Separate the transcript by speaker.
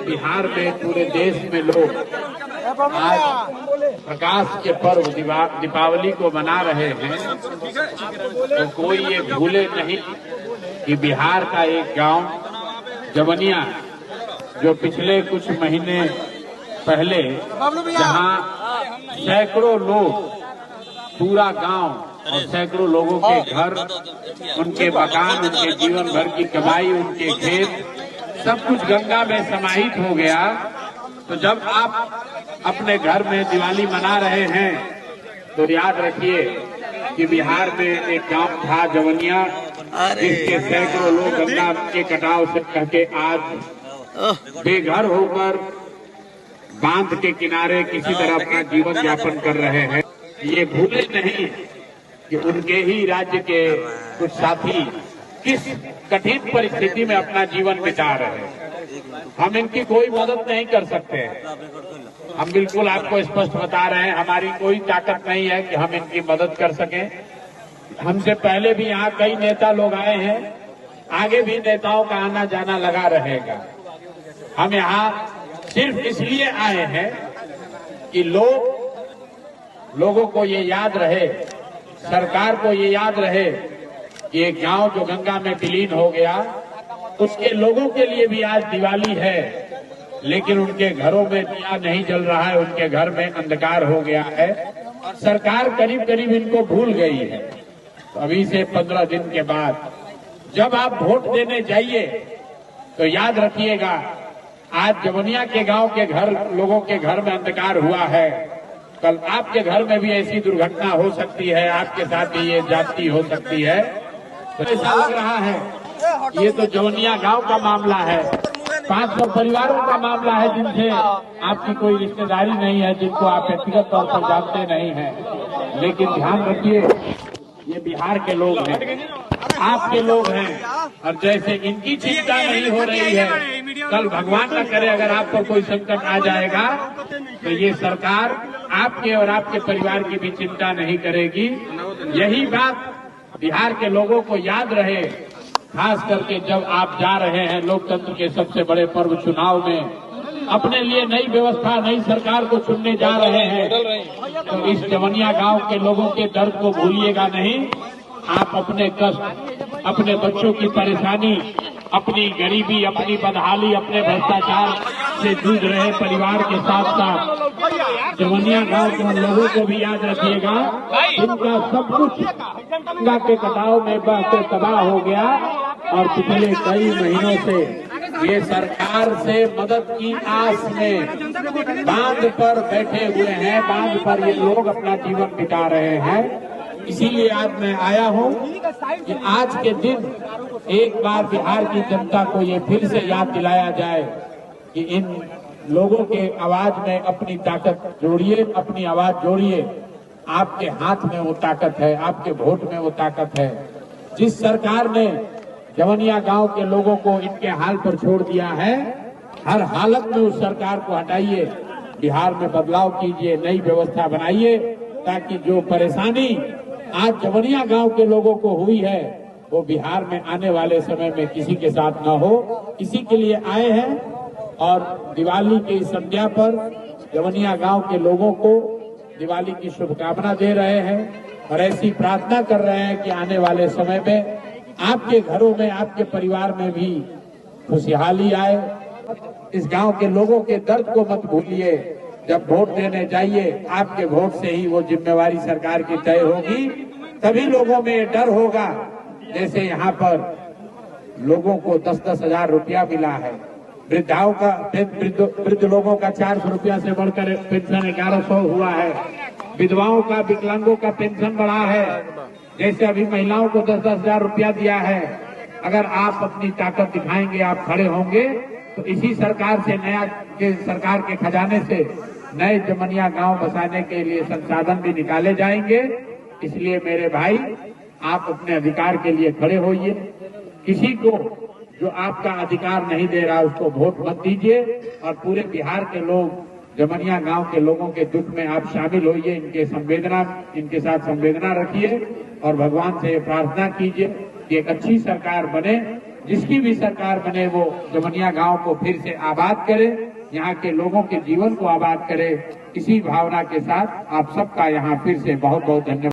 Speaker 1: बिहार में पूरे देश में लोग आज प्रकाश के पर्व दीपावली को मना रहे हैं, तो कोई ये भूले नहीं कि बिहार का एक गांव जवनिया, जो पिछले कुछ महीने पहले जहां सैकड़ों लोग, पूरा गांव और सैकड़ों लोगों के घर, उनके मकान, उनके जीवन भर की कमाई, उनके खेत, सब कुछ गंगा में समाहित हो गया। तो जब आप अपने घर में दिवाली मना रहे हैं तो याद रखिए कि बिहार में एक गांव था जवनिया, जिसके सैकड़ों लोग गंगा के कटाव से कहके आज बेघर होकर बांध के किनारे किसी तरह अपना जीवन यापन कर रहे हैं। ये भूले नहीं कि उनके ही राज्य के कुछ साथी किस कठिन परिस्थिति में अपना जीवन बिता रहे हैं। हम इनकी कोई मदद नहीं कर सकते। हम बिल्कुल आपको स्पष्ट बता रहे हैं, हमारी कोई ताकत नहीं है कि हम इनकी मदद कर सकें। हमसे पहले भी यहाँ कई नेता लोग आए हैं, आगे भी नेताओं का आना जाना लगा रहेगा। हम यहाँ सिर्फ इसलिए आए हैं कि लोगों को ये याद रहे, सरकार को ये याद रहे कि एक गांव जो गंगा में विलीन हो गया, उसके लोगों के लिए भी आज दिवाली है, लेकिन उनके घरों में दिया नहीं जल रहा है, उनके घर में अंधकार हो गया है। सरकार करीब करीब इनको भूल गई है। तो अभी से 15 दिन के बाद जब आप वोट देने जाइए तो याद रखिएगा, आज जवनिया के गांव के घर, लोगों के घर में अंधकार हुआ है, कल आपके घर में भी ऐसी दुर्घटना हो सकती है, आपके साथ भी ये जाति हो सकती है। तो ऐसा लग रहा है ये तो जवनिया गांव का मामला है, 500 परिवारों का मामला है जिनसे आपकी कोई रिश्तेदारी नहीं है, जिनको आप व्यक्तिगत तौर पर जानते नहीं हैं। लेकिन ध्यान रखिए, ये बिहार के लोग हैं, आपके लोग हैं, और जैसे इनकी चिंता नहीं हो रही है, कल भगवान न करे अगर आप पर कोई संकट आ जाएगा तो ये सरकार आपके और आपके परिवार की भी चिंता नहीं करेगी। यही बात बिहार के लोगों को याद रहे, खास करके जब आप जा रहे हैं लोकतंत्र के सबसे बड़े पर्व चुनाव में, अपने लिए नई व्यवस्था, नई सरकार को चुनने जा रहे हैं, तो इस जवनिया गांव के लोगों के दर्द को भूलिएगा नहीं। आप अपने कष्ट, अपने बच्चों की परेशानी, अपनी गरीबी, अपनी बदहाली, अपने भ्रष्टाचार से जूझ रहे परिवार के साथ साथ जवनिया गांव के लोगों को भी याद रखिएगा, जिनका सब कुछ गंगा के कटाव में बहकर तबाह हो गया और पिछले कई महीनों से ये सरकार से मदद की आस में बांध पर बैठे हुए हैं, बांध पर ये लोग अपना जीवन बिता रहे हैं। इसीलिए आज मैं आया हूं कि आज के दिन एक बार बिहार की जनता को ये फिर से याद दिलाया जाए कि इन लोगों के आवाज में अपनी ताकत जोड़िए, अपनी आवाज जोड़िए। आपके हाथ में वो ताकत है, आपके वोट में वो ताकत है। जिस सरकार ने जवनिया गांव के लोगों को इनके हाल पर छोड़ दिया है, हर हालत में उस सरकार को हटाइए, बिहार में बदलाव कीजिए, नई व्यवस्था बनाइए, ताकि जो परेशानी आज जवनिया गांव के लोगों को हुई है वो बिहार में आने वाले समय में किसी के साथ न हो। इसी के लिए आए हैं और दिवाली की संध्या पर जवनिया गांव के लोगों को दिवाली की शुभकामना दे रहे हैं और ऐसी प्रार्थना कर रहे हैं कि आने वाले समय में आपके घरों में, आपके परिवार में भी खुशहाली आए। इस गांव के लोगों के दर्द को मत भूलिए। जब वोट देने जाइए, आपके वोट से ही वो जिम्मेवारी सरकार की तय होगी। तभी लोगों में डर होगा। जैसे यहाँ पर लोगों को 10-10 हजार रुपया मिला है, वृद्धाओं का, वृद्ध लोगों का 400 रुपया से बढ़कर पेंशन 1100 हुआ है, विधवाओं का, विकलांगों का पेंशन बढ़ा है, जैसे अभी महिलाओं को 10-10 हजार रुपया दिया है। अगर आप अपनी ताकत दिखाएंगे, आप खड़े होंगे, तो इसी सरकार से सरकार के खजाने से नए जवनिया गांव बसाने के लिए संसाधन भी निकाले जाएंगे। इसलिए मेरे भाई, आप अपने अधिकार के लिए खड़े होइए। किसी को जो आपका अधिकार नहीं दे रहा उसको वोट मत दीजिए और पूरे बिहार के लोग, जवनिया गांव के लोगों के दुख में आप शामिल होइए, इनके साथ संवेदना रखिए और भगवान से प्रार्थना कीजिए कि एक अच्छी सरकार बने जिसकी भी सरकार बने वो जमनिया गांव को फिर से आबाद करे, यहाँ के लोगों के जीवन को आबाद करे। इसी भावना के साथ आप सबका यहाँ फिर से बहुत बहुत धन्यवाद।